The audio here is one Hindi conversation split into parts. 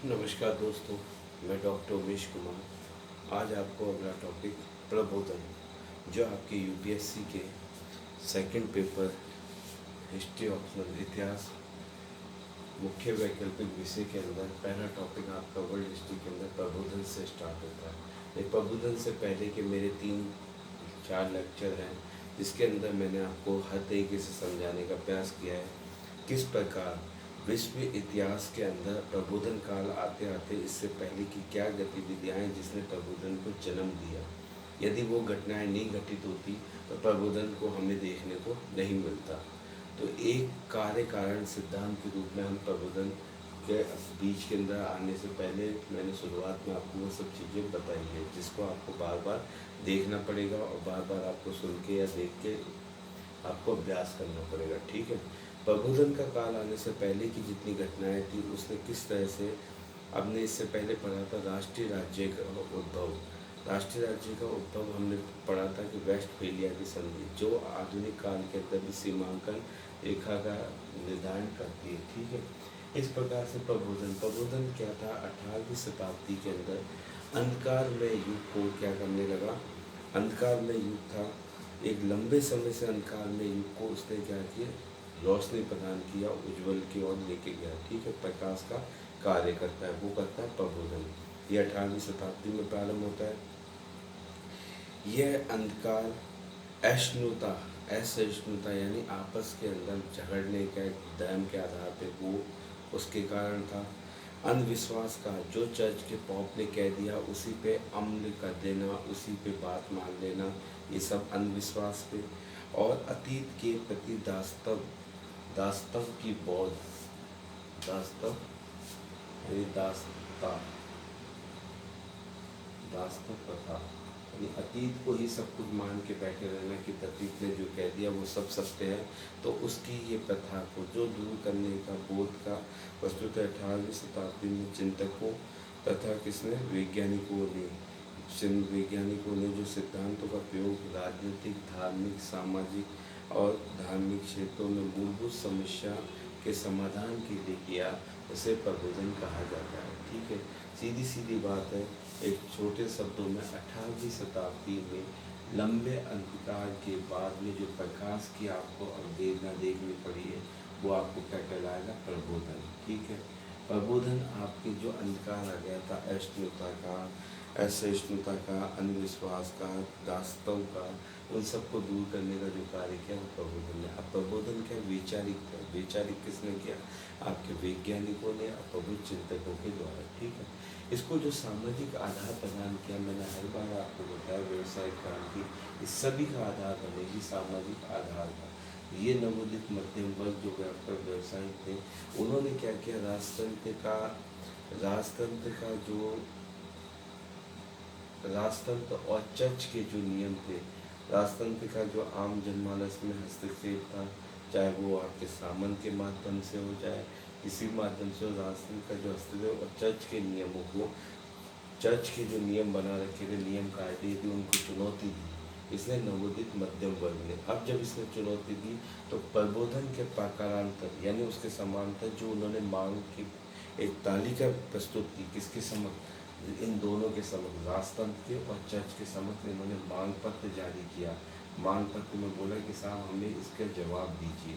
नमस्कार दोस्तों, मैं डॉक्टर उमेश कुमार। आज आपको अगला टॉपिक प्रबोधन, जो आपके यूपीएससी के सेकंड पेपर हिस्ट्री ऑप्शनल इतिहास मुख्य वैकल्पिक विषय के अंदर पहला टॉपिक आपका वर्ल्ड हिस्ट्री के अंदर प्रबोधन से स्टार्ट होता है। ये प्रबोधन से पहले के मेरे 3-4 लेक्चर हैं, जिसके अंदर मैंने आपको हर तरीके से समझाने का प्रयास किया है किस प्रकार विश्व इतिहास के अंदर प्रबोधन काल आते आते इससे पहले की क्या गतिविधियाँ हैं जिसने प्रबोधन को जन्म दिया। यदि वो घटनाएं नहीं घटित होती तो प्रबोधन को हमें देखने को नहीं मिलता। तो एक कार्य कारण सिद्धांत के रूप में हम प्रबोधन के बीच के अंदर आने से पहले मैंने शुरुआत में आपको वो सब चीज़ें बताई है, जिसको आपको बार बार देखना पड़ेगा और बार बार आपको सुन के या देख के आपको अभ्यास करना पड़ेगा। ठीक है। प्रबोधन का काल आने से पहले की जितनी घटनाएं थी उसने किस तरह से, हमने इससे पहले पढ़ा था राष्ट्रीय राज्य का उद्भव। राष्ट्रीय राज्य का उद्भव हमने पढ़ा था कि वेस्टफेलिया की संधि जो आधुनिक काल के अंदर भी सीमांकन रेखा का निर्धारण करती है। ठीक है। इस प्रकार से प्रबोधन प्रबोधन क्या था, 18वीं शताब्दी के अंदर अंधकार में युग को क्या करने लगा। अंधकार में युग था, एक लंबे समय से अंधकार में युग को उसने क्या किया, रोशनी प्रदान किया, उज्जवल की ओर लेके गया। ठीक है। प्रकाश का कार्य करता है, वो करता है प्रबोधन। ये 18वीं शताब्दी में प्रारंभ होता है। यह अंधकार असहिष्णुता यानी आपस के अंदर झगड़ने का धर्म के आधार पे वो उसके कारण था। अंधविश्वास का, जो चर्च के पॉप ने कह दिया उसी पे अमल कर देना, उसी पे बात मान लेना, ये सब अंधविश्वास पे। और अतीत के प्रति दास्तव की बौद्ध, दास्तव यानी दास्ता दास्तव प्रथा, यानी अतीत को ही सब कुछ मान के बैठे रहना कि अतीत ने जो कह दिया वो सब सत्य है। तो उसकी ये प्रथा को जो दूर करने का बोध का वस्तुतः 18वीं शताब्दी में चिंतकों तथा किसने, वैज्ञानिकों ने जो सिद्धांतों का प्रयोग राजनीतिक, धार्मिक, सामाजिक और धार्मिक क्षेत्रों में मूलभूत समस्या के समाधान के लिए किया, उसे प्रबोधन कहा जाता है। ठीक है। सीधी सीधी बात है, एक छोटे शब्दों में 18वीं शताब्दी में लंबे अंतकाल के बाद में जो प्रकाश की आपको अववेदना देखनी पड़ी है वो आपको क्या कहलाएगा, प्रबोधन। ठीक है। प्रबोधन आपके जो अंधकार आ गया था, असहिष्णुता का, अंधविश्वास का, दास्तव का, उन सबको दूर करने का जो कार्य किया वो प्रबोधन ने। अब प्रबोधन क्या, वैचारिक है। वैचारिक किसने किया, आपके वैज्ञानिकों ने, प्रबुद्ध चिंतकों के द्वारा। ठीक है। इसको जो सामाजिक आधार प्रदान किया, मैंने हर बार आपको बताया, व्यवसायिक क्रांति, इस सभी का आधार बनेगी सामाजिक आधार का। ये नवोदित मध्यम वर्ग जो व्यापक व्यवसायी थे, उन्होंने क्या किया, राजतंत्र और चर्च के जो नियम थे, राजतंत्र का जो आम जनमानस में हस्तक्षेप था, चाहे वो आपके सामंत के माध्यम से हो, चाहे किसी माध्यम से, राजतंत्र का जो हस्तक्षेप और चर्च के नियमों को, चर्च के जो नियम बना रखे थे, नियम कायदे थे, उनको चुनौती दी इसने नवोदित मध्यम वर्ग ने। अब जब इसने चुनौती दी तो प्रबोधन के प्रकारांतर यानी उसके समांतर जो उन्होंने मांग की एक तालिका प्रस्तुत की, किसके समक्ष, इन दोनों के समक्ष, राजतंत्र के और चर्च के समक्ष इन्होंने मांग पत्र जारी किया। मांग पत्र में बोला कि साहब हमें इसका जवाब दीजिए।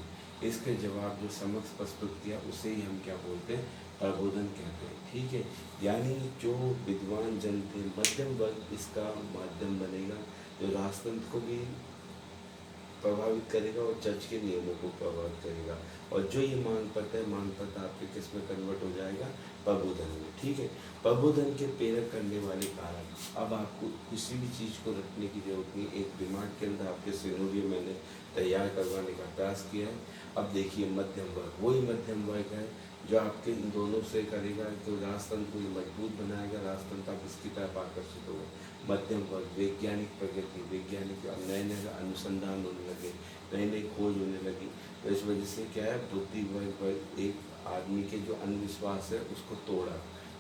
इसके जवाब जो समक्ष प्रस्तुत किया उसे ही हम क्या बोलते हैं, प्रबोधन कहते हैं। ठीक है। यानी जो विद्वान जन थे, मध्यम वर्ग इसका माध्यम बनेगा, जो राजतंत्र को भी प्रभावित करेगा और चर्च के नियमों को प्रभावित करेगा। और जो ये मांग पत्र है, मांग पत्र आपके किस में कन्वर्ट हो जाएगा, प्रबोधन में। ठीक है। प्रबोधन के प्रेरक करने वाले कारक, अब आपको किसी भी चीज़ को रखने की जरूरत नहीं, एक दिमाग के अंदर आपके सिनेरियो मैंने तैयार करवाने का प्रयास किया है। अब देखिए मध्यम वर्ग, वही मध्यम वर्ग है जो आपके इन दोनों से करेगा, तो राजतंत्र को मजबूत बनाएगा, राजतंत्र आप इसकी तरफ आकर्षित होगा। मध्यम वर्ग, वैज्ञानिक प्रगति, वैज्ञानिक नए नए अनुसंधान होने लगे, नई नई खोज होने लगी, तो इस वजह से क्या है, बुद्धि वर्ग एक आदमी के जो अंधविश्वास है उसको तोड़ा।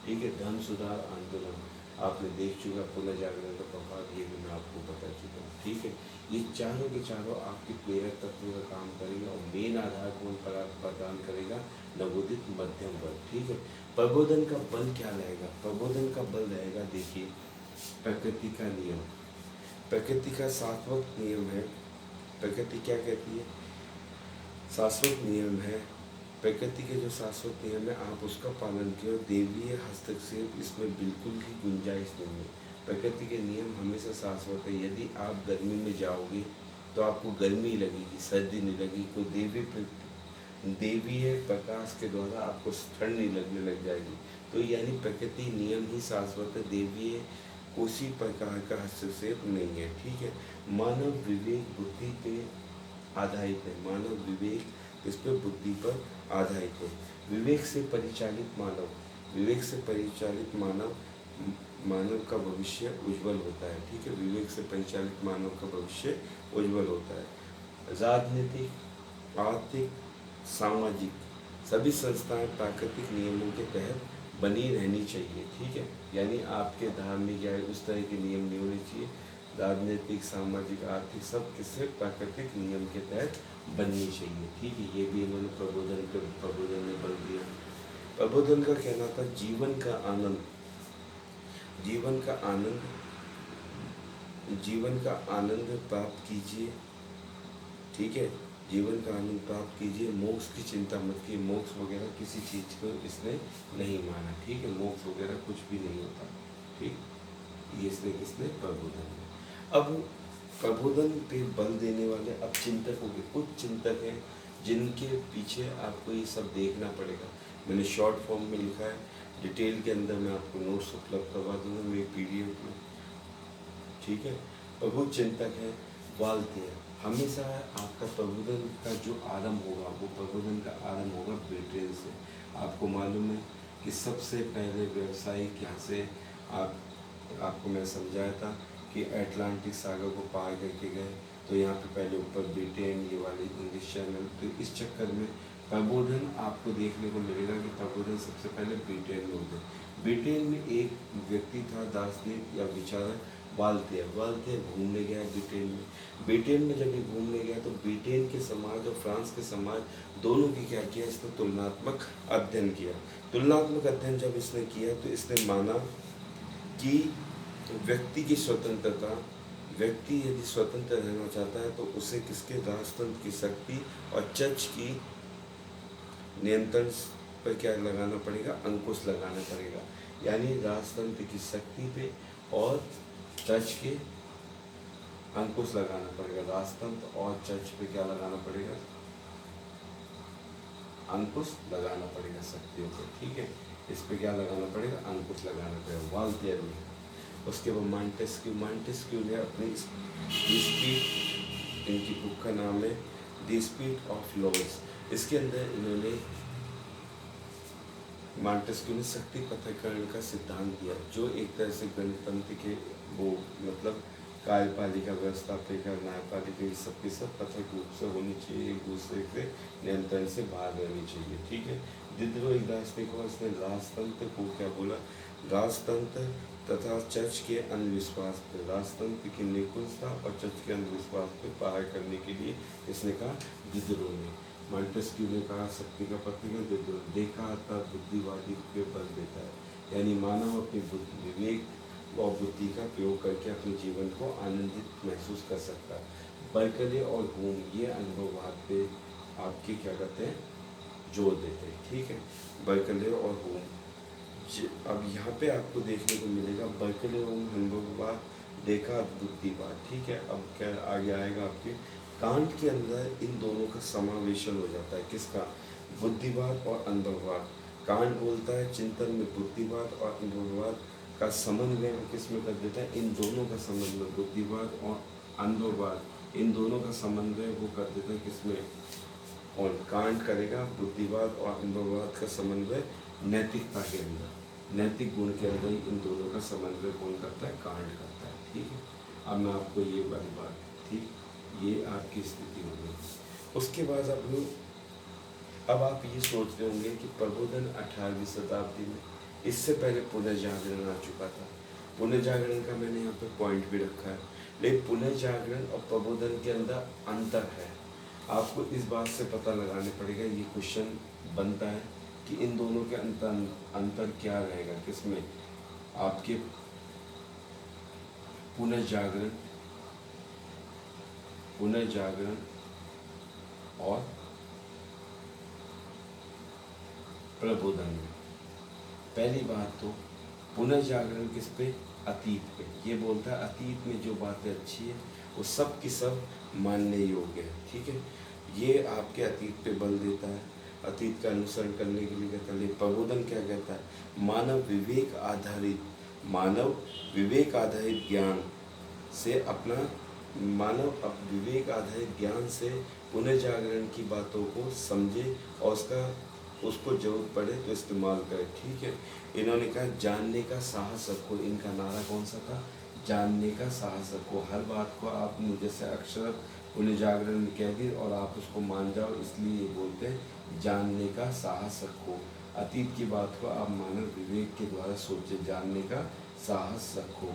ठीक है। धर्म सुधार आंदोलन, आपने देख चुका पुनर्जागरण का प्रभाव, ये भी मैं आपको बता चुका हूँ। ठीक है, ये चारों के चारों आपके प्रेरक तत्व का काम करेगा और मेन आधार कौन प्रदान करेगा? नवोदित मध्यम वर्ग। ठीक है, प्रबोधन का बल क्या रहेगा? प्रबोधन का बल रहेगा, देखिए, प्रकृति का नियम, प्रकृति का शाश्वत नियम है। प्रकृति क्या कहती है? शाश्वत नियम है। प्रकृति के जो शाश्वत नियम है, आप उसका पालन करो। देवीय हस्तक्षेप इसमें बिल्कुल भी गुंजाइश नहीं है। प्रकृति के नियम हमेशा शाश्वत है। यदि आप गर्मी में जाओगे तो आपको गर्मी लगेगी, सर्दी नहीं लगेगी। कोई देवीय प्रकाश के द्वारा आपको ठंड नहीं लगने लग जाएगी। तो यानी प्रकृति नियम ही शाश्वत है, देवीय उसी प्रकार का हस्तक्षेप नहीं है। ठीक है, मानव विवेक बुद्धि पे आधारित है। मानव विवेक इस पर बुद्धि पर आधारित है। विवेक से परिचालित मानव, विवेक से परिचालित मानव का भविष्य उज्जवल होता है। ठीक है, विवेक से परिचालित मानव का भविष्य उज्जवल होता है। राजनीतिक, आर्थिक, सामाजिक सभी संस्थाएं प्राकृतिक नियमों के तहत बनी रहनी चाहिए। ठीक है, यानी आपके धार्मिक या उस तरह के नियम नहीं होने चाहिए। राजनीतिक, सामाजिक, आर्थिक सब किससे? प्राकृतिक नियम के तहत बननी चाहिए। ठीक है, ये भी इन्होंने प्रबोधन में बल दिया। प्रबोधन का कहना था जीवन का आनंद, जीवन का आनंद, जीवन का आनंद प्राप्त कीजिए। ठीक है, जीवन का आनंद प्राप्त कीजिए, मोक्ष की चिंता मत कीजिए। मोक्ष वगैरह किसी चीज़ को इसने नहीं माना। ठीक है, मोक्ष वगैरह कुछ भी नहीं होता। ठीक, ये इसने किसने? प्रबोधन में। अब प्रबोधन पे बल देने वाले अब चिंतक हो गए। कुछ चिंतक हैं जिनके पीछे आपको ये सब देखना पड़ेगा। मैंने शॉर्ट फॉर्म में लिखा है, डिटेल के अंदर मैं आपको नोट्स उपलब्ध करवा दूंगा मेरी पीडीएफ में। ठीक है, प्रबुद्ध चिंतक है वाल्थीय। हमेशा आपका प्रबोधन का जो आरंभ होगा, वो प्रबोधन का आरंभ होगा ब्रिटेन से। आपको मालूम है कि सबसे पहले व्यवसायिक यहाँ से आपको मैं समझाया था कि अटलांटिक सागर को पार करके गए, तो यहाँ पे पहले ऊपर ब्रिटेन, ये वाले इंग्लिश चैनल। तो इस चक्कर में प्रबोधन आपको देखने को मिलेगा कि प्रबोधन सबसे पहले ब्रिटेन में होते। ब्रिटेन में एक व्यक्ति था, दार्शनिक या विचारक, वाल्थीय। वाल्थीय घूमने गया ब्रिटेन में। ब्रिटेन में जब ये घूमने गया तो ब्रिटेन के समाज और फ्रांस के समाज दोनों की क्या किया? इसने तुलनात्मक अध्ययन किया। तुलनात्मक अध्ययन जब इसने किया तो इसने माना कि व्यक्ति की स्वतंत्रता, व्यक्ति यदि स्वतंत्र रहना चाहता है तो उसे किसके? राजतंत्र की शक्ति और चर्च की नियंत्रण पर क्या लगाना पड़ेगा? अंकुश लगाना पड़ेगा। यानी राजतंत्र की शक्ति पे और चर्च के अंकुश लगाना पड़ेगा। राजतंत्र और चर्च पे क्या लगाना पड़ेगा? अंकुश लगाना पड़ेगा शक्तियों पे। ठीक है, इस पे क्या लगाना पड़ेगा? अंकुश लगाना पड़ेगा। वाल्थीय ने। उसके बाद मॉन्टेस्क्यू ने अपनी स्पीड, इनकी बुक का नाम है द स्पीड ऑफ लॉज। इसके अंदर इन्होंने, मॉन्टेस्क्यू ने शक्ति पृथक्करण का सिद्धांत दिया, जो एक तरह से गणतंत्र के वो मतलब कार्यपालिका, व्यवस्थापिका, न्यायपालिका, ये सब की सब पृथक रूप से होनी चाहिए, एक दूसरे के नियंत्रण से बाहर रहनी चाहिए। ठीक है, दिद्रो एक दार्शनिक और इसने राजतंत्र को क्या बोला? राजतंत्र तथा चर्च के अंधविश्वास पर, राजतंत्र की निपुणता और चर्च के अंधविश्वास पर पार करने के लिए इसने कहा दिद्रो ने। मॉन्टेस्क्यू ने कहा शक्ति का प्रतीक है दिद्रो। देखा अर्थात बुद्धिवादी के बल देता है, यानी मानव अपनी विवेक और बुद्धि का प्रयोग करके अपने जीवन को आनंदित महसूस कर सकता है। बर्कले और होम ये अनुभववाद पे आपके क्या करते हैं? जोर देते हैं। ठीक है, बर्कले और होम। अब यहाँ पे आपको देखने को मिलेगा बर्कले और अनुभववाद, देखा बुद्धिवाद। ठीक है, अब क्या आगे आएगा आपके कांट के अंदर इन दोनों का समावेशन हो जाता है। किसका? बुद्धिवाद और अनुभववाद। कांट बोलता है चिंतन में बुद्धिवाद और अनुभववाद का समन्वय किस में कर देता है? इन दोनों का समन्वय, बुद्धिवाद और अनुभववाद, इन दोनों का समन्वय वो कर देता है किसमें? और कांट करेगा बुद्धिवाद और अनुभववाद का समन्वय नैतिकता के अंदर, नैतिक गुण के अंदर इन दोनों का समन्वय कौन करता है? कांट करता है। ठीक है, अब मैं आपको ये वाली बात, ठीक, ये आपकी स्थिति हो गई। उसके बाद अब आप ये सोच रहे होंगे कि प्रबोधन 18वीं शताब्दी में, इससे पहले पुनर्जागरण आ चुका था। पुनर्जागरण का मैंने यहाँ पे पॉइंट भी रखा है, लेकिन पुनर्जागरण और प्रबोधन के अंदर अंतर है। आपको इस बात से पता लगाने पड़ेगा, ये क्वेश्चन बनता है कि इन दोनों के अंतर क्या रहेगा, किसमें आपके पुनर्जागरण और प्रबोधन में। पहली बात तो पुनर्जागरण किस पे, अतीत पे। ये बोलता है अतीत में जो बातें अच्छी है वो सब की सब मानने योग्य है, ठीक है। ये आपके अतीत पे बल देता है, अतीत का अनुसरण करने के लिए कहता है। प्रबोधन क्या कहता है, मानव विवेक आधारित ज्ञान से विवेक आधारित ज्ञान से पुनर्जागरण की बातों को समझे और उसको जरूरत पड़े तो इस्तेमाल करे, ठीक है। इन्होंने कहा जानने का साहस रखो, इनका नारा कौन सा था, जानने का साहस रखो। हर बात को आप जैसे अक्षर पुनर्जागरण में कह दी और आप उसको मान जाओ, इसलिए ये बोलते हैं जानने का साहस रखो। अतीत की बात को आप मानव विवेक के द्वारा सोचे, जानने का साहस रखो,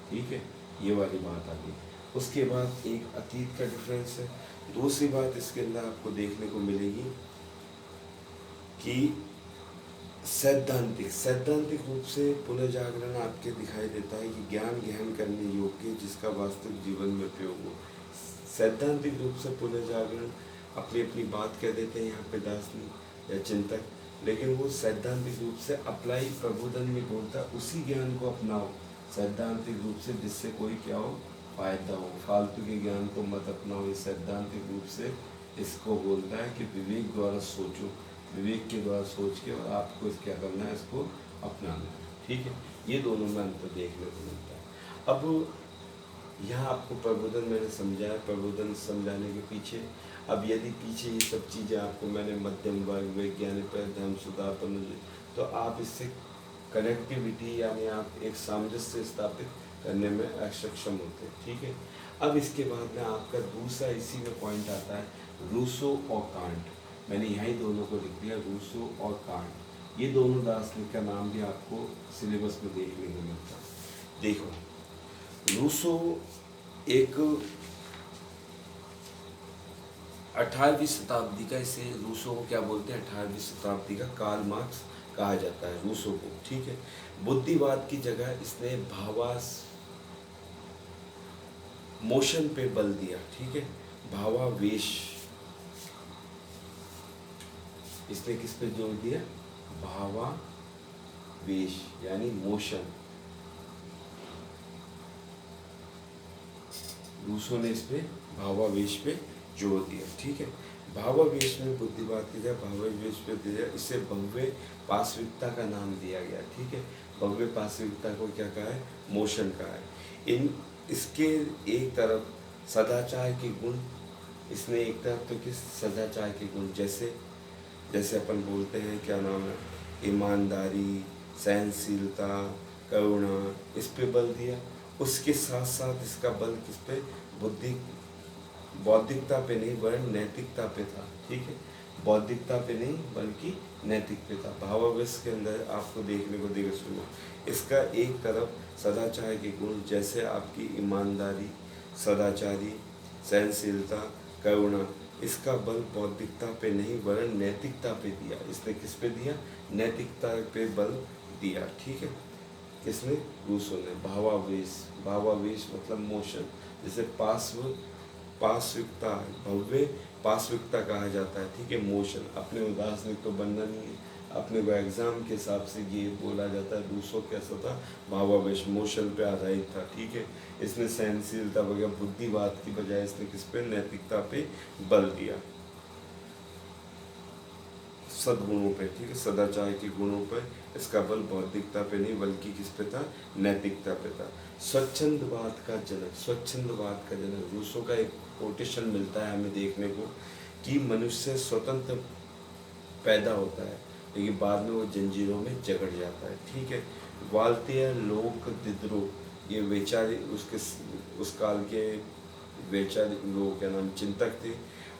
ठीक है। ये वाली बात आ गई। उसके बाद एक अतीत का डिफरेंस है। दूसरी बात इसके अंदर आपको देखने को मिलेगी कि सैद्धांतिक रूप से पुनर्जागरण आपके दिखाई देता है कि ज्ञान गहन करने योग्य जिसका वास्तविक जीवन में प्रयोग हो। सैद्धांतिक रूप से पुनर्जागरण अपनी अपनी बात कह देते हैं यहाँ पे दार्शनिक या चिंतक, लेकिन वो सैद्धांतिक रूप से अप्लाई प्रबोधन में बोलता है उसी ज्ञान को अपनाओ सैद्धांतिक रूप से, जिससे कोई क्या हो, फायदा हो। फालतू के ज्ञान को मत अपनाओ। ये सैद्धांतिक रूप से इसको बोलता है कि विवेक द्वारा सोचो, विवेक के द्वारा सोच के और आपको क्या करना है, इसको अपनाना है, ठीक है। ये दोनों में अंतर देखने को मिलता है। अब यहाँ आपको प्रबोधन मैंने समझाया, प्रबोधन समझाने के पीछे अब यदि पीछे ये सब चीज़ें आपको मैंने मध्यम वर्ग, वैज्ञानिक धर्म सुधार तो आप इससे कनेक्टिविटी यानी आप एक सामंजस्य स्थापित करने में असक्षम होते हैं, ठीक है। अब इसके बाद में आपका दूसरा इसी में पॉइंट आता है रूसो और कांट। मैंने यहाँ ही दोनों को लिख दिया, रूसो और कांट। ये दोनों दार्शनिक का नाम भी आपको सिलेबस में देखने को मिलता है। देखो, रूसो एक 18वीं शताब्दी का, इसे रूसो को क्या बोलते हैं, 18वीं शताब्दी का कार्ल मार्क्स कहा जाता है रूसो को, ठीक है। बुद्धिवाद की जगह इसने भावास मोशन पे बल दिया, ठीक है। भावावेश इसने किस पे जोर दिया, भावावेश यानी मोशन। रूसो ने इस पे भावावेश पे जोर दिया, ठीक है। भावावेश में बुद्धिवाद की जगह भावावेश पे दिया, इसे भव्य पाशविकता का नाम दिया गया, ठीक है। भव्य पाशविकता को क्या कहा है, मोशन कहा है। इसके एक तरफ सदाचार के गुण, इसने एक तरफ तो किस सदाचार के गुण, जैसे अपन बोलते हैं क्या नाम है, ईमानदारी, सहनशीलता, करुणा, इस पे बल दिया। उसके साथ साथ इसका बल किस पे, बौद्धिकता पे नहीं वरन नैतिकता पे था, ठीक है। बौद्धिकता पे नहीं बल्कि नैतिक पे था। भावावेश के अंदर आपको देखने को देगा, सुनो, इसका एक तरफ सदाचार के गुण जैसे आपकी ईमानदारी, सदाचारी, सहनशीलता, करुणा, इसका बल बौद्धिकता पे नहीं वरन नैतिकता पे दिया। इसने किस पे दिया, नैतिकता पे बल दिया, ठीक है। किसने, रूसो ने। भावावेश मतलब मोशन, जैसे पाशविकता, भव्य पाशविकता कहा जाता है, ठीक है, मोशन। अपने दार्शनिक तो बनना नहीं है, अपने को एग्जाम के हिसाब से ये बोला जाता है। रूसो कैसा था, भावावेश मोशन पे आधारित था, ठीक है। इसने सहनशीलता वगैरह बुद्धिवाद की बजाय इसने किस पे, नैतिकता पे बल दिया, सद्गुणों पे, ठीक है, सदाचार के गुणों पर। इसका बल बौद्धिकता पे नहीं बल्कि किस पे था, नैतिकता पे था। स्वच्छंदवाद का जनक रूसो का एक कोटेशन मिलता है हमें देखने को कि मनुष्य स्वतंत्र पैदा होता है लेकिन बाद में वो जंजीरों में जकड़ जाता है, ठीक है। वाल्तेयर लोक दिद्रो, ये वैचारिक उस काल के वैचारिक लोग क्या नाम, चिंतक थे।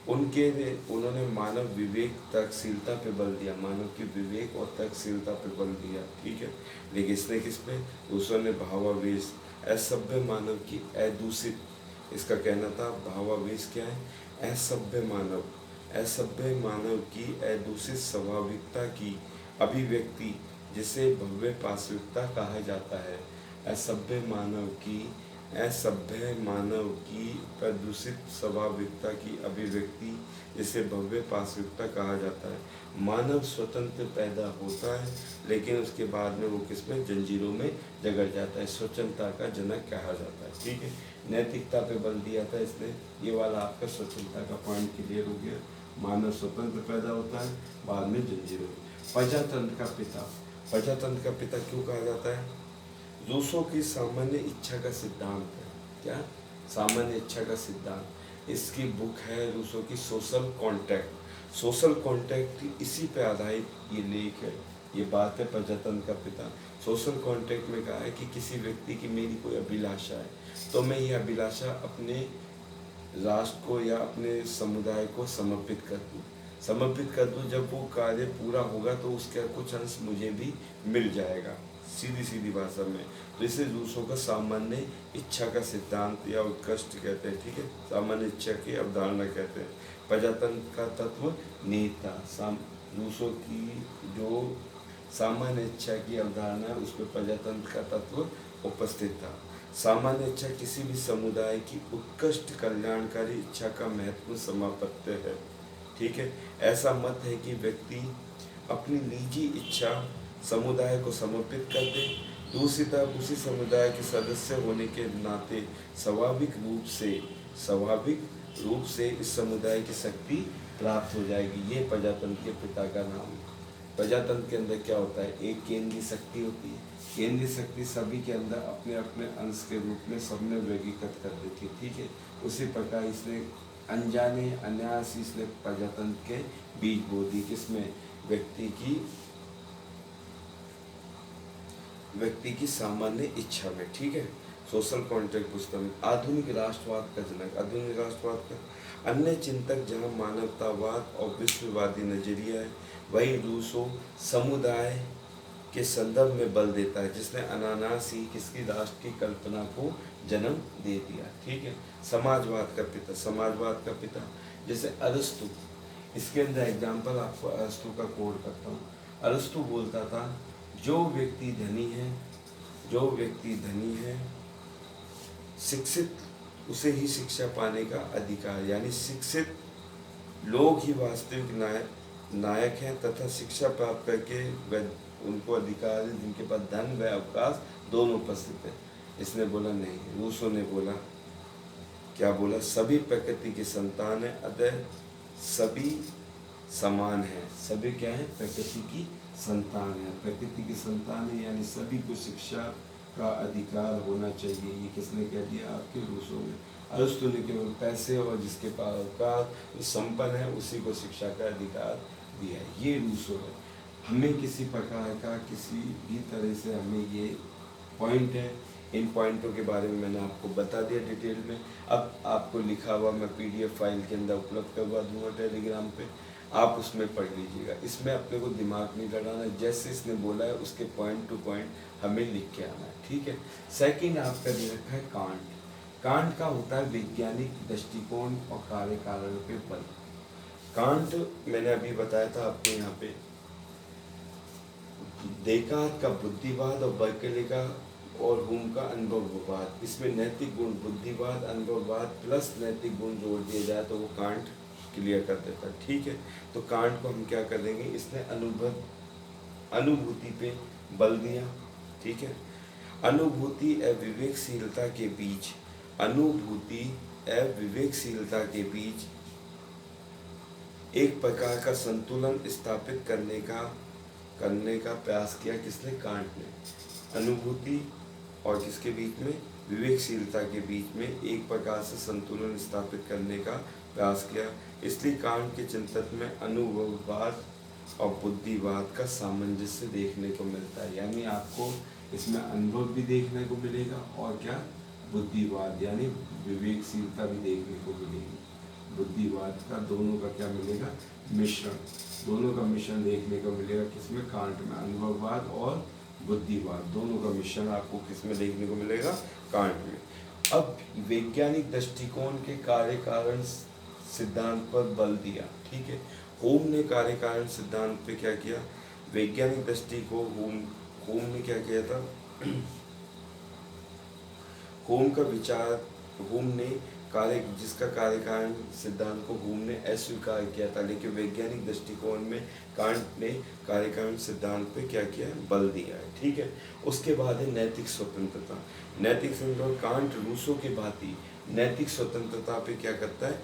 उन्होंने मानव विवेक तर्कशीलता पे बल दिया, मानव की विवेक और तर्कशीलता पे बल दिया, ठीक है। लेकिन इसने किस पे? दूसरों ने भावावेश, असभ्य मानव की अदूषित, इसका कहना था भावावेश क्या है? असभ्य मानव की अदूषित स्वाभाविकता की अभिव्यक्ति, जिसे भव्य पाशविकता कहा जाता है। असभ्य मानव की प्रदूषित स्वाभाविकता की अभिव्यक्ति, जिसे भव्य पाशविकता कहा जाता है। मानव स्वतंत्र पैदा होता है, लेकिन उसके बाद में वो किसमें? जंजीरों में जकड़ जाता है, स्वतंत्रता का जनक कहा जाता है, ठीक है। नैतिकता पे बल दिया था इसने, ये वाला आपका स्वतंत्रता का पॉइंट क्लियर हो गया। मानव स्वतंत्र पैदा होता है, बाद में जंजीरों में। प्रजातंत्र का पिता क्यों कहा जाता है? रूसों की सामान्य इच्छा का सिद्धांत है। क्या? सामान्य इच्छा का सिद्धांत। इसकी बुक है रूसों की सोशल कॉन्ट्रैक्ट, इसी पे आधारित ये लेख है, ये बात है। प्रजातंत्र का पिता सोशल कॉन्ट्रैक्ट में कहा है कि किसी व्यक्ति की मेरी कोई अभिलाषा है, तो मैं ये अभिलाषा अपने राष्ट्र को या अपने समुदाय को समर्पित कर दूँ। जब वो कार्य पूरा होगा तो उसका कुछ अंश मुझे भी मिल जाएगा, सीधी भाषा में। तो इसे रूसों का सामान्य इच्छा का सिद्धांत या उत्कृष्ट कहते हैं, ठीक है। सामान्य इच्छा की अवधारणा कहते हैं। प्रजातंत्र का तत्व निहित था। रूसों की जो सामान्य इच्छा की अवधारणा है, उसमें प्रजातंत्र का तत्व उपस्थित था। सामान्य इच्छा किसी भी समुदाय की उत्कृष्ट कल्याणकारी इच्छा का महत्वपूर्ण समापत्य है, ठीक है। ऐसा मत है कि व्यक्ति अपनी निजी इच्छा समुदाय को समर्पित कर दे। दूसरी तरफ उसी समुदाय के सदस्य होने के नाते स्वाभाविक रूप से इस समुदाय की शक्ति प्राप्त हो जाएगी। ये प्रजातंत्र के पिता का नाम है। प्रजातंत्र के अंदर क्या होता है? एक केंद्रीय शक्ति होती है। केंद्रीय शक्ति सभी के अंदर अपने अपने अंश के रूप में सब में वर्गीकृत कर देती है, ठीक है। उसी प्रकार इसने अनजाने अनायास इसने प्रजातंत्र के बीज बो दी, किसमें? व्यक्ति की सामान्य इच्छा में, ठीक है। सोशल कॉन्ट्रैक्ट पुस्तक में आधुनिक राष्ट्रवाद का जनक। आधुनिक राष्ट्रवाद का अन्य चिंतक जहाँ मानवतावाद और विश्ववादी नजरिया है, वही रूसो समुदाय के संदर्भ में बल देता है, जिसने अनानास ही किसकी राष्ट्र की कल्पना को जन्म दे दिया, ठीक है। समाजवाद का पिता जैसे अरस्तु, इसके अंदर एग्जाम्पल आपको अरस्तु का कोड करता हूँ। अरस्तु बोलता था जो व्यक्ति धनी है शिक्षित, उसे ही शिक्षा पाने का अधिकार, यानी शिक्षित लोग ही वास्तविक नायक हैं तथा शिक्षा प्राप्त करके उनको अधिकार है जिनके पास धन व अवकाश दोनों उपस्थित है। इसने बोला नहीं, रूसो ने बोला, क्या बोला? सभी प्रकृति की संतान है, अतः सभी समान है। सभी क्या है? प्रकृति की संतान है। प्रकृति की संतान है यानी सभी को शिक्षा का अधिकार होना चाहिए। ये किसने कह दिया? आपके रूसो ने। अरस्तु ने केवल पैसे और जिसके पास अवकाश संपन्न है उसी को शिक्षा का अधिकार दिया। ये रूसो है। हमें किसी प्रकार का किसी भी तरह से हमें ये पॉइंट है, इन पॉइंटों के बारे में मैंने आपको बता दिया डिटेल में। अब आपको लिखा हुआ मैं PDF फाइल के अंदर उपलब्ध करवा दूंगा टेलीग्राम पे, आप उसमें पढ़ लीजिएगा। इसमें अपने को दिमाग नहीं लगाना, जैसे इसने बोला है उसके पॉइंट टू पॉइंट हमें लिख के आना है, ठीक है। सेकंड आपका दे रखा है कांट का होता है वैज्ञानिक दृष्टिकोण और कार्य कारण पे बल। कांट मैंने अभी बताया था आपको यहाँ पे, डेकार्त का बुद्धिवाद और बर्कले का और हुम का अनुभववाद। इसमें नैतिक गुण, बुद्धिवाद, अनुभववाद प्लस नैतिक गुण जोड़ दिया जाए तो वो कांट क्लियर कर देता है, ठीक है। तो कांट को हम क्या कर देंगे? इसने अनुभूति पे बल दिया, ठीक है। अनुभूति एवं विवेकशीलता के बीच एक प्रकार का संतुलन स्थापित करने का प्रयास किया। किसने? कांट ने। अनुभूति और किसके बीच में? विवेकशीलता के बीच में एक प्रकार से संतुलन स्थापित करने का प्रयास किया। इसलिए कांट के चिंतन में अनुभववाद और बुद्धिवाद का सामंजस्य देखने को मिलता है। यानी आपको इसमें अनुभव भी देखने को मिलेगा और क्या? बुद्धिवाद यानी विवेकशीलता भी देखने को मिलेगी। बुद्धिवाद का, दोनों का क्या मिलेगा, मिश्रण, दोनों का मिश्रण देखने को मिलेगा किसमें, कांट में। अनुभववाद और बुद्धिवाद दोनों का मिश्रण आपको किसमें देखने को मिलेगा, कांट में। अब वैज्ञानिक दृष्टिकोण के कार्य कारण सिद्धांत पर बल दिया, ठीक है। होम ने कार्य कारण सिद्धांत पे क्या किया, वैज्ञानिक दृष्टिकोण होम ने क्या किया था, होम का विचार, होम ने कार्य, जिसका कार्य कारण सिद्धांत को होम ने अस्वीकार किया था, लेकिन वैज्ञानिक दृष्टिकोण में कांट ने कार्य कारण सिद्धांत पे क्या किया है, बल दिया है, ठीक है। उसके बाद है नैतिक स्वतंत्रता। नैतिक स्वतंत्रता, कांट रूसो के भांति नैतिक स्वतंत्रता पे क्या करता है,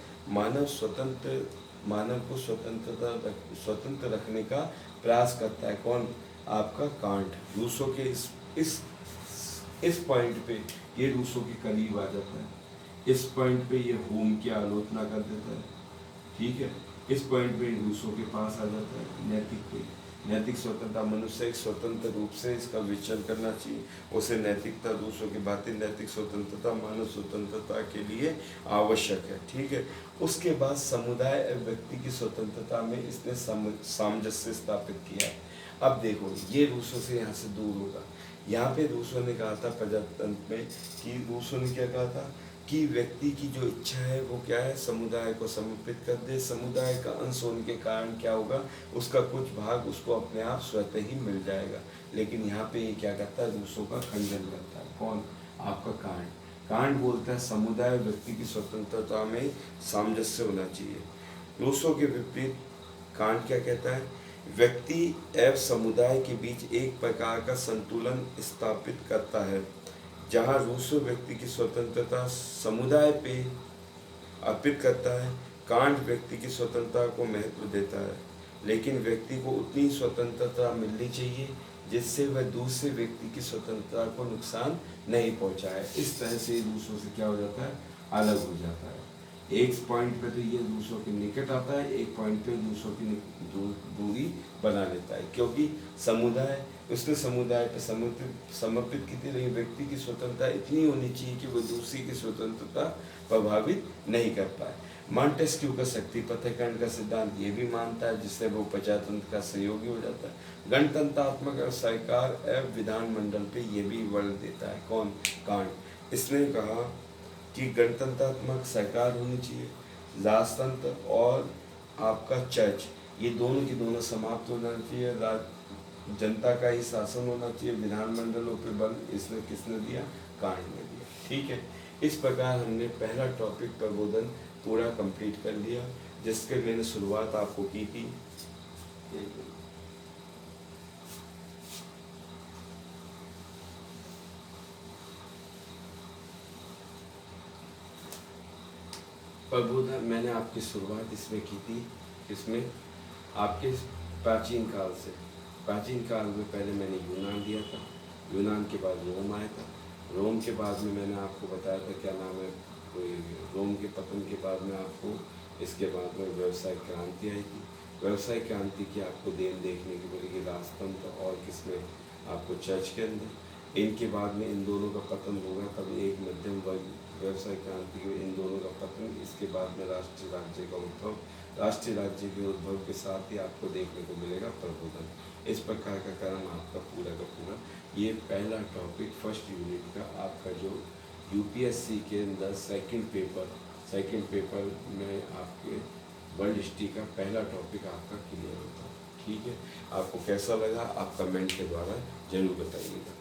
मानव को स्वतंत्र रखने का प्रयास करता है। कौन, आपका कांट। रूसो के इस पॉइंट पे ये रूसो के करीब आ जाता है, इस पॉइंट पे ये होम की आलोचना कर देता है, ठीक है। इस पॉइंट पे रूसो के पास आ जाता है नैतिक पे। नैतिक स्वतंत्रता, मनुष्य एक स्वतंत्र रूप से इसका विचरण करना चाहिए, उसे नैतिकता, रूसो की बातें, नैतिक स्वतंत्रता मानव स्वतंत्रता के लिए आवश्यक है, ठीक है। उसके बाद समुदाय और व्यक्ति की स्वतंत्रता में इसने सामंजस्य स्थापित किया है। अब देखो, ये रूसो से यहाँ से दूर होगा। यहाँ पे रूसो ने कहा था प्रजातंत्र में, कि रूसो ने क्या कहा था कि व्यक्ति की जो इच्छा है वो क्या है, समुदाय को समर्पित कर दे। समुदाय का अंश होने के कारण क्या होगा, उसका कुछ भाग उसको अपने आप स्वतः ही मिल जाएगा। लेकिन यहाँ पे ये क्या करता है, रूसो का खंडन करता है। कौन, आपका कांट। कांट बोलता है समुदाय व्यक्ति की स्वतंत्रता में सामंजस्य होना चाहिए। रूसो के विपरीत कांट क्या कहता है, व्यक्ति एवं समुदाय के बीच एक प्रकार का संतुलन स्थापित करता है। जहाँ रूसो व्यक्ति की स्वतंत्रता समुदाय पे अर्पित करता है, कांट व्यक्ति की स्वतंत्रता को महत्व देता है, लेकिन व्यक्ति को उतनी स्वतंत्रता मिलनी चाहिए जिससे वह दूसरे व्यक्ति की स्वतंत्रता को नुकसान नहीं पहुंचाए। इस तरह से रूसो से क्या हो जाता है, अलग हो जाता है। एक पॉइंट पे तो ये रूसो के निकट आता है, एक पॉइंट पे रूसो की दूरी बना लेता है, क्योंकि समुदाय, उसने समुदाय पे समर्पित की थी, लेकिन व्यक्ति की स्वतंत्रता इतनी होनी चाहिए कि वो दूसरी की स्वतंत्रता प्रभावित नहीं कर पाए। मॉन्टेस्क्यू का शक्ति पथकरण का सिद्धांत ये भी मानता है, जिससे वो प्रजातंत्र का सहयोगी हो जाता है। गणतंत्रात्मक और सरकार एवं विधानमंडल पे ये भी बल देता है। कौन, कांट। इसने कहा कि गणतंत्रात्मक सरकार होनी चाहिए, राजतंत्र और आपका चर्च, ये दोनों की दोनों समाप्त होना चाहिए, जनता का ही शासन होना चाहिए, विधानमंडलों पे बल इसने किसने दिया, कांट ने दिया, ठीक है। इस प्रकार हमने पहला टॉपिक प्रबोधन पूरा कंप्लीट कर लिया, जिसके मैंने शुरुआत आपको की थी। प्रबोधन मैंने आपकी शुरुआत इसमें की थी, इसमें आपके प्राचीन काल से। प्राचीन काल में पहले मैंने यूनान दिया था, यूनान के बाद रोम आया था, रोम के बाद में मैंने आपको बताया था क्या नाम है, रोम के पतन के बाद में आपको, इसके बाद में व्यवसायिक क्रांति आई थी। व्यवसायिक क्रांति की आपको देन देखने की मिलेगी राजतंत्र और किसमें, आपको चर्च के अंदर। इनके बाद में इन दोनों का पतन होगा, तब एक मध्यम वर्ग, व्यवसायिक क्रांति के इन दोनों का पतन, इसके बाद में राष्ट्रीय राज्य का उद्भव। राष्ट्रीय राज्य के उद्भव के साथ ही आपको देखने को मिलेगा प्रबोधन। इस प्रकार का क्रम आपका पूरा का पूरा, ये पहला टॉपिक फर्स्ट यूनिट का आपका जो यूपीएससी के अंदर सेकंड पेपर में आपके वर्ल्ड हिस्ट्री का पहला टॉपिक आपका क्लियर होता है, ठीक है। आपको कैसा लगा आप कमेंट के द्वारा जरूर बताइएगा।